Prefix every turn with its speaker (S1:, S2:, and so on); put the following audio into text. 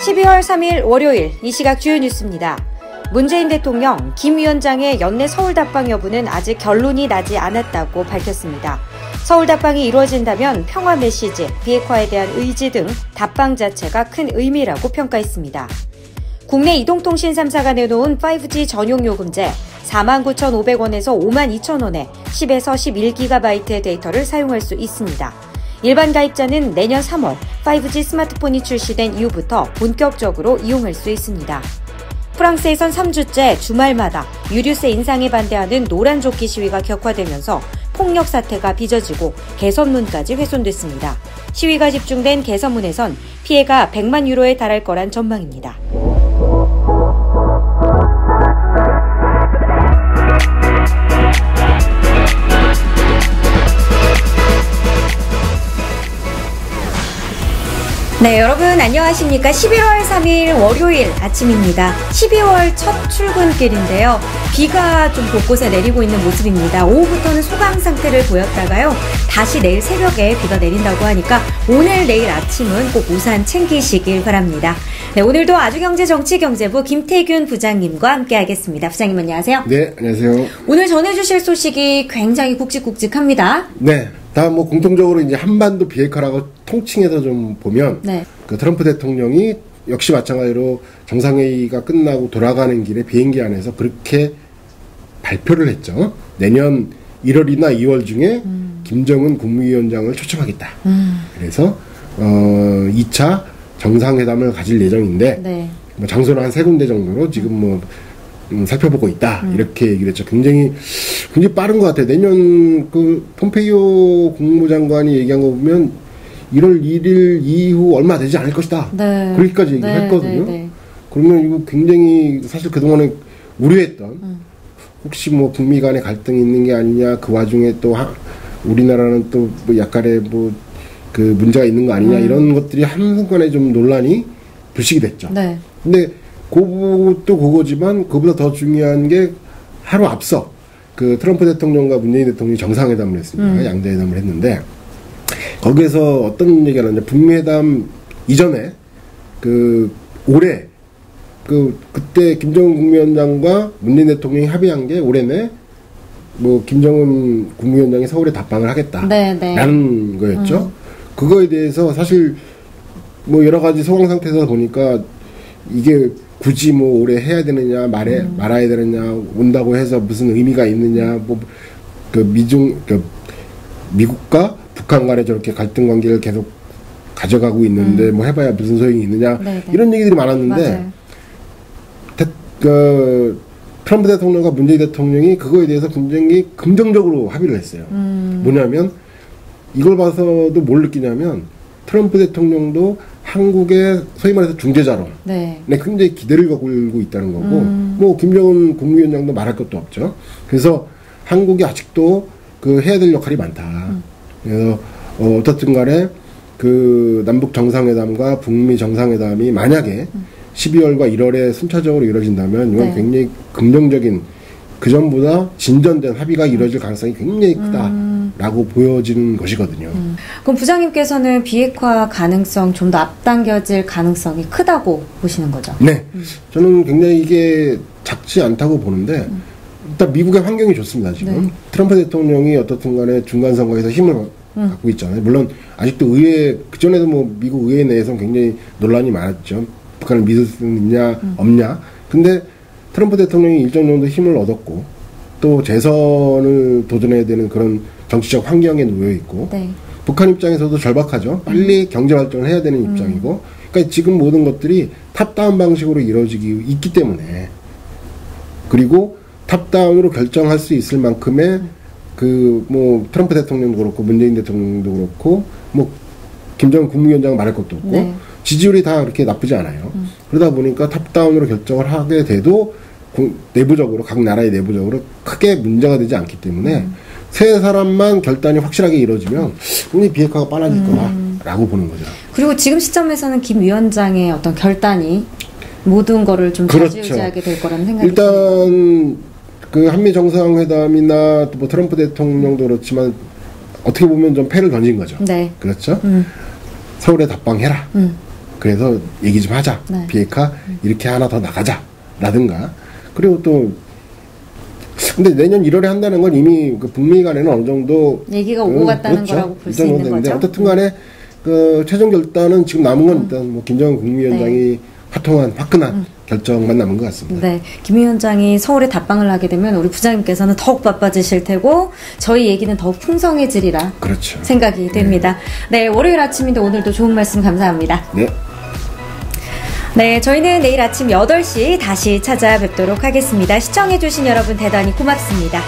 S1: 12월 3일 월요일 이 시각 주요 뉴스입니다. 문재인 대통령, 김 위원장의 연내 서울 답방 여부는 아직 결론이 나지 않았다고 밝혔습니다. 서울 답방이 이루어진다면 평화 메시지, 비핵화에 대한 의지 등 답방 자체가 큰 의미라고 평가했습니다. 국내 이동통신 3사가 내놓은 5G 전용 요금제 49,500원에서 52,000원에 10에서 11GB의 데이터를 사용할 수 있습니다. 일반 가입자는 내년 3월 5G 스마트폰이 출시된 이후부터 본격적으로 이용할 수 있습니다. 프랑스에선 3주째 주말마다 유류세 인상에 반대하는 노란조끼 시위가 격화되면서 폭력 사태가 빚어지고 개선문까지 훼손됐습니다. 시위가 집중된 개선문에선 피해가 100만 유로에 달할 거란 전망입니다. 네, 여러분 안녕하십니까? 11월 3일 월요일 아침입니다. 12월 첫 출근길인데요. 비가 좀 곳곳에 내리고 있는 모습입니다. 오후부터는 소강 상태를 보였다가요. 다시 내일 새벽에 비가 내린다고 하니까 오늘 내일 아침은 꼭 우산 챙기시길 바랍니다. 네, 오늘도 아주경제정치경제부 김태균 부장님과 함께하겠습니다. 부장님 안녕하세요.
S2: 네, 안녕하세요.
S1: 오늘 전해주실 소식이 굉장히 굵직굵직합니다.
S2: 네. 다 뭐 공통적으로 이제 한반도 비핵화라고 통칭해서 좀 보면
S1: 네.
S2: 그 트럼프 대통령이 역시 마찬가지로 정상회의가 끝나고 돌아가는 길에 비행기 안에서 그렇게 발표를 했죠. 내년 1월이나 2월 중에 김정은 국무위원장을 초청하겠다. 그래서 2차 정상회담을 가질 예정인데
S1: 네.
S2: 뭐 장소는 한 3군데 정도로 지금 뭐 살펴보고 있다. 이렇게 얘기를 했죠. 굉장히 빠른 것 같아요. 내년 그 폼페이오 국무장관이 얘기한 거 보면 1월 1일 이후 얼마 되지 않을 것이다. 네. 그렇게까지 얘기를 했거든요. 네. 그러면 이거 굉장히 사실 그동안에 우려했던 혹시 뭐 북미 간에 갈등이 있는 게 아니냐, 그 와중에 또 우리나라는 또 뭐 약간의 뭐 그 문제가 있는 거 아니냐, 이런 것들이 한순간에 좀 논란이 불식이 됐죠. 네. 근데 그것도 그거지만 그보다 더 중요한 게 하루 앞서 그 트럼프 대통령과 문재인 대통령이 정상회담을 했습니다. 양자회담을 했는데 거기에서 어떤 얘기가 나왔냐, 북미 회담 이전에 그 올해 그때 김정은 국무위원장과 문재인 대통령이 합의한 게 올해 내 뭐 김정은 국무위원장이 서울에 답방을 하겠다라는 거였죠. 그거에 대해서 사실 뭐 여러 가지 소강 상태에서 보니까 이게 굳이 뭐 올해 해야 되느냐, 말아야 되느냐, 온다고 해서 무슨 의미가 있느냐, 뭐 미국과 북한 간에 저렇게 갈등 관계를 계속 가져가고 있는데 뭐 해봐야 무슨 소용이 있느냐, 이런 얘기들이 많았는데 트럼프 대통령과 문재인 대통령이 그거에 대해서 굉장히 긍정적으로 합의를 했어요. 뭐냐면 이걸 봐서도 뭘 느끼냐면 트럼프 대통령도 한국의 소위 말해서 중재자로 굉장히 기대를 걸고 있다는 거고, 뭐 김정은 국무위원장도 말할 것도 없죠. 그래서 한국이 아직도 그 해야 될 역할이 많다. 그래서 어떻든 간에 그 남북 정상회담과 북미 정상회담이 만약에 12월과 1월에 순차적으로 이루어진다면 이건 굉장히 긍정적인, 그전보다 진전된 합의가 이루어질 가능성이 굉장히 크다라고 보여지는 것이거든요.
S1: 그럼 부장님께서는 비핵화 가능성 좀 더 앞당겨질 가능성이 크다고 보시는 거죠?
S2: 네. 저는 굉장히 이게 작지 않다고 보는데 일단 미국의 환경이 좋습니다. 지금. 트럼프 대통령이 어떻든 간에 중간 선거에서 힘을 갖고 있잖아요. 물론 아직도 의회, 그전에도 뭐 미국 의회 내에서는 굉장히 논란이 많았죠. 북한을 믿을 수 있냐 없냐. 근데 트럼프 대통령이 일정 정도 힘을 얻었고 또 재선을 도전해야 되는 그런 정치적 환경에 놓여 있고 북한 입장에서도 절박하죠. 빨리 경제 발전을 해야 되는 입장이고, 그러니까 지금 모든 것들이 탑다운 방식으로 이루어지기 있기 때문에, 그리고 탑다운으로 결정할 수 있을 만큼의 그 뭐 트럼프 대통령도 그렇고 문재인 대통령도 그렇고 뭐 김정은 국무위원장은 말할 것도 없고 지지율이 다 그렇게 나쁘지 않아요. 그러다 보니까 탑다운으로 결정을 하게 돼도 내부적으로, 각 나라의 내부적으로 크게 문제가 되지 않기 때문에 세 사람만 결단이 확실하게 이루어지면 우리 비핵화가 빨라질 거라고 보는 거죠.
S1: 그리고 지금 시점에서는 김 위원장의 어떤 결단이 모든 거를 좀 좌지우지하게 될 거라는 생각이
S2: 일단 그 한미 정상회담이나 또 뭐 트럼프 대통령도 그렇지만 어떻게 보면 좀 패를 던진 거죠. 그렇죠? 서울에 답방해라. 그래서 얘기 좀 하자.
S1: 네.
S2: 비핵화 이렇게 하나 더 나가자. 라든가. 그리고 또 근데 내년 1월에 한다는 건 이미 그 북미 간에는 어느 정도
S1: 얘기가 오고 갔다는
S2: 그렇죠.
S1: 거라고 볼 수 있는 거죠.
S2: 어떻든 간에 그 최종 결단은 지금 남은 건 일단 뭐 김정은 국무위원장이 화끈한 결정만 남은 것 같습니다.
S1: 네, 김 위원장이 서울에 답방을 하게 되면 우리 부장님께서는 더욱 바빠지실 테고 저희 얘기는 더욱 풍성해지리라
S2: 그렇죠.
S1: 생각이 됩니다. 네, 월요일 아침인데 오늘도 좋은 말씀 감사합니다.
S2: 네.
S1: 네, 저희는 내일 아침 8시 다시 찾아뵙도록 하겠습니다. 시청해주신 여러분 대단히 고맙습니다.